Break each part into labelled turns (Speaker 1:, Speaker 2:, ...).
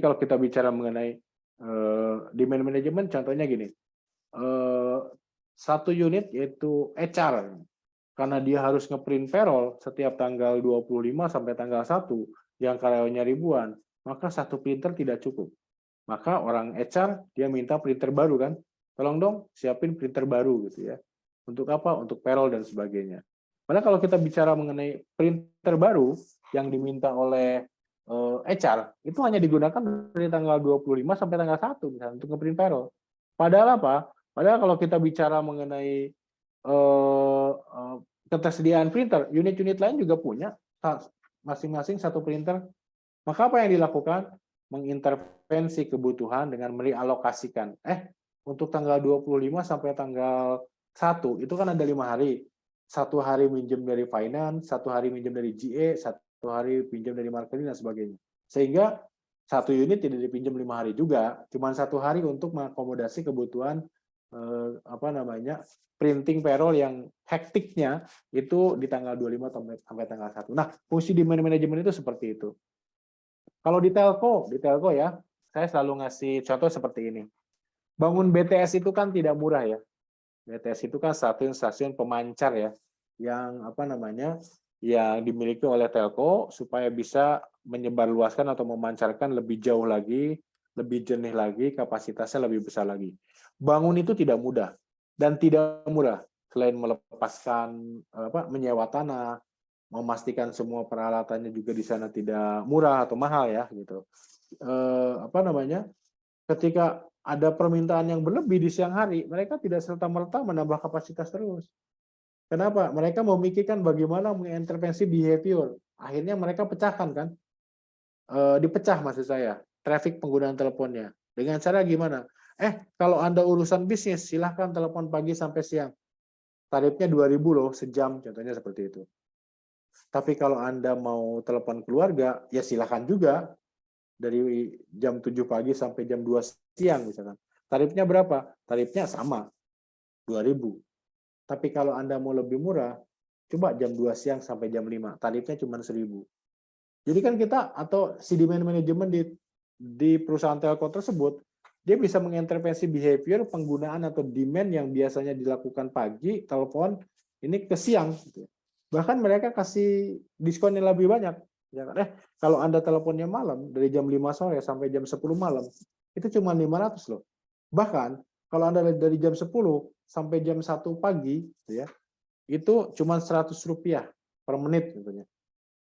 Speaker 1: kalau kita bicara mengenai demand management, contohnya gini, satu unit yaitu HR, karena dia harus ngeprint payroll setiap tanggal 25 sampai tanggal 1 yang karyawannya ribuan, maka satu printer tidak cukup. Maka orang HR dia minta printer baru kan, tolong dong siapin printer baru gitu ya. Untuk apa? Untuk payroll dan sebagainya. Padahal kalau kita bicara mengenai printer baru yang diminta oleh HR, itu hanya digunakan dari tanggal 25 sampai tanggal 1 misalnya untuk ngeprint payroll. Padahal apa? Padahal kalau kita bicara mengenai ketersediaan printer, unit-unit lain juga punya masing-masing satu printer. Maka apa yang dilakukan? Mengintervensi kebutuhan dengan merealokasikan. Untuk tanggal 25 sampai tanggal 1, itu kan ada 5 hari. 1 hari minjem dari finance, 1 hari minjem dari GA, 1 hari pinjam dari marketing, dan sebagainya. Sehingga satu unit tidak dipinjam 5 hari juga, cuma 1 hari untuk mengakomodasi kebutuhan printing payroll yang hektiknya itu di tanggal 25 sampai tanggal 1. Nah, fungsi demand management itu seperti itu. Kalau di telco ya, saya selalu ngasih contoh seperti ini. Bangun BTS itu kan tidak murah ya. BTS itu kan stasiun pemancar ya, yang yang dimiliki oleh telco supaya bisa menyebarluaskan atau memancarkan lebih jauh lagi, lebih jernih lagi, kapasitasnya lebih besar lagi. Bangun itu tidak mudah dan tidak murah. Selain melepaskan menyewa tanah, memastikan semua peralatannya juga di sana tidak murah atau mahal ya gitu. Ketika ada permintaan yang berlebih di siang hari, mereka tidak serta-merta menambah kapasitas terus. Kenapa? Mereka memikirkan bagaimana mengintervensi behavior. Akhirnya mereka pecahkan kan, dipecah maksud saya, traffic penggunaan teleponnya. Dengan cara gimana? Kalau Anda urusan bisnis, silahkan telepon pagi sampai siang. Tarifnya 2.000 loh sejam, contohnya seperti itu. Tapi kalau Anda mau telepon keluarga, ya silahkan juga. Dari jam 7 pagi sampai jam 2 siang misalkan. Tarifnya berapa? Tarifnya sama, 2.000. Tapi kalau Anda mau lebih murah, coba jam 2 siang sampai jam 5. Tarifnya cuma 1.000. Jadi kan kita, atau si demand management di perusahaan telco tersebut, dia bisa mengintervensi behavior penggunaan atau demand yang biasanya dilakukan pagi, telepon, ini ke siang. Bahkan mereka kasih diskon yang lebih banyak. Kalau Anda teleponnya malam, dari jam 5 sore sampai jam 10 malam, itu cuma 500 loh. Bahkan, kalau Anda dari jam 10 sampai jam 1 pagi, itu cuma Rp100 per menit.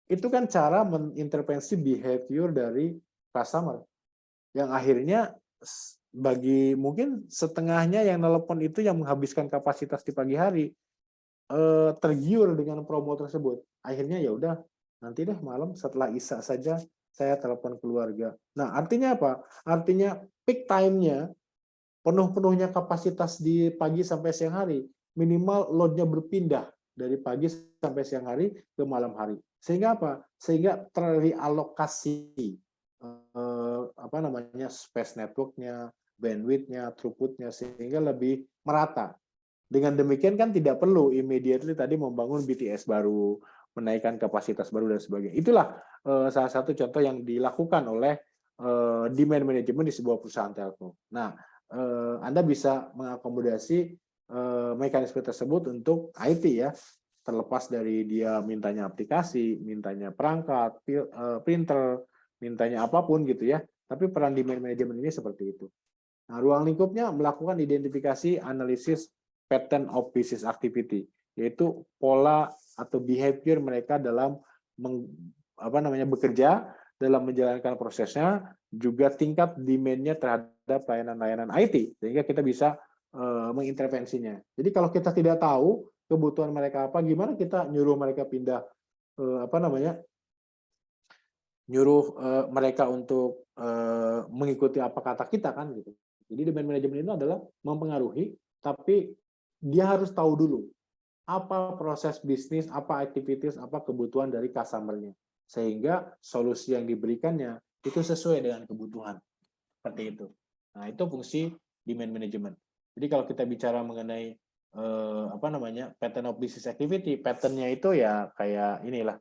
Speaker 1: Itu kan cara mengintervensi behavior dari customer. Yang akhirnya, bagi mungkin setengahnya yang telepon itu yang menghabiskan kapasitas di pagi hari, tergiur dengan promo tersebut. Akhirnya ya udah, nanti deh malam setelah Isya saja saya telepon keluarga. Nah, artinya apa? Artinya peak time-nya, penuh-penuhnya kapasitas di pagi sampai siang hari, minimal load-nya berpindah dari pagi sampai siang hari ke malam hari. Sehingga apa? Sehingga terrealokasi space network-nya, bandwidth-nya, throughput-nya, sehingga lebih merata. Dengan demikian kan tidak perlu immediately tadi membangun BTS baru, menaikkan kapasitas baru dan sebagainya. Itulah salah satu contoh yang dilakukan oleh demand management di sebuah perusahaan telco. Nah, Anda bisa mengakomodasi mekanisme tersebut untuk IT ya, terlepas dari dia mintanya aplikasi, mintanya perangkat, printer, mintanya apapun gitu ya. Tapi peran demand management ini seperti itu. Nah, ruang lingkupnya melakukan identifikasi, analisis pattern of business activity, yaitu pola atau behavior mereka dalam bekerja, dalam menjalankan prosesnya, juga tingkat demand-nya terhadap layanan-layanan IT, sehingga kita bisa mengintervensinya. Jadi kalau kita tidak tahu kebutuhan mereka apa, gimana kita nyuruh mereka pindah, nyuruh mereka untuk mengikuti apa kata kita kan gitu. Jadi demand management itu adalah mempengaruhi, tapi dia harus tahu dulu apa proses bisnis, apa activities, apa kebutuhan dari customer-nya. Sehingga solusi yang diberikannya itu sesuai dengan kebutuhan. Seperti itu. Nah, itu fungsi demand management. Jadi kalau kita bicara mengenai pattern of business activity, pattern-nya itu ya kayak inilah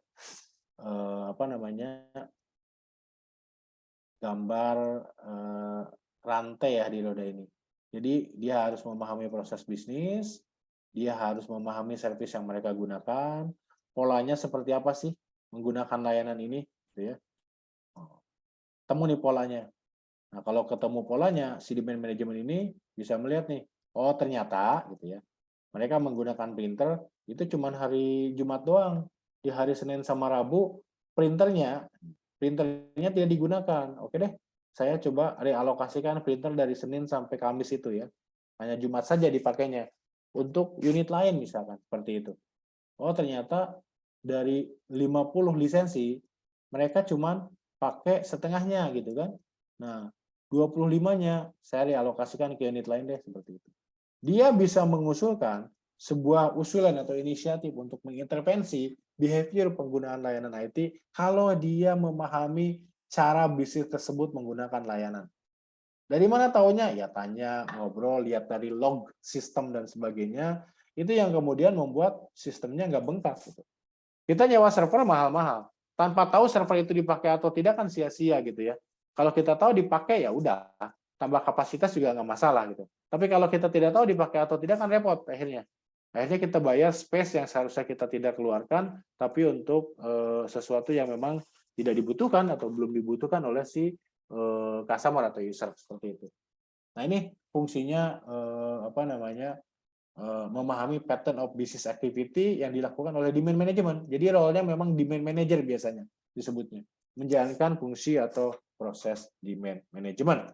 Speaker 1: gambar rantai ya di roda ini. Jadi dia harus memahami proses bisnis, dia harus memahami servis yang mereka gunakan, polanya seperti apa sih menggunakan layanan ini, gitu ya. Temu nih polanya. Nah, kalau ketemu polanya, si demand management ini bisa melihat nih, oh ternyata gitu ya, mereka menggunakan printer itu cuma hari Jumat doang. Di hari Senin sama Rabu, printernya tidak digunakan. Oke deh, saya coba realokasikan printer dari Senin sampai Kamis itu ya. Hanya Jumat saja dipakainya. Untuk unit lain misalkan, seperti itu. Oh ternyata dari 50 lisensi, mereka cuma pakai setengahnya gitu kan. Nah, 25-nya saya realokasikan ke unit lain deh, seperti itu. Dia bisa mengusulkan sebuah usulan atau inisiatif untuk mengintervensi behavior penggunaan layanan IT kalau dia memahami cara bisnis tersebut menggunakan layanan. Dari mana taunya? Ya tanya, ngobrol, lihat dari log sistem dan sebagainya. Itu yang kemudian membuat sistemnya nggak bengkak. Gitu. Kita nyewa server mahal-mahal. Tanpa tahu server itu dipakai atau tidak kan sia-sia gitu ya. Kalau kita tahu dipakai ya udah, tambah kapasitas juga nggak masalah gitu. Tapi kalau kita tidak tahu dipakai atau tidak kan repot akhirnya. Akhirnya kita bayar space yang seharusnya kita tidak keluarkan, tapi untuk sesuatu yang memang tidak dibutuhkan atau belum dibutuhkan oleh si customer atau user seperti itu. Nah ini fungsinya apa namanya memahami pattern of business activity yang dilakukan oleh demand management. Jadi role-nya memang demand manager biasanya disebutnya, menjalankan fungsi atau proses demand management.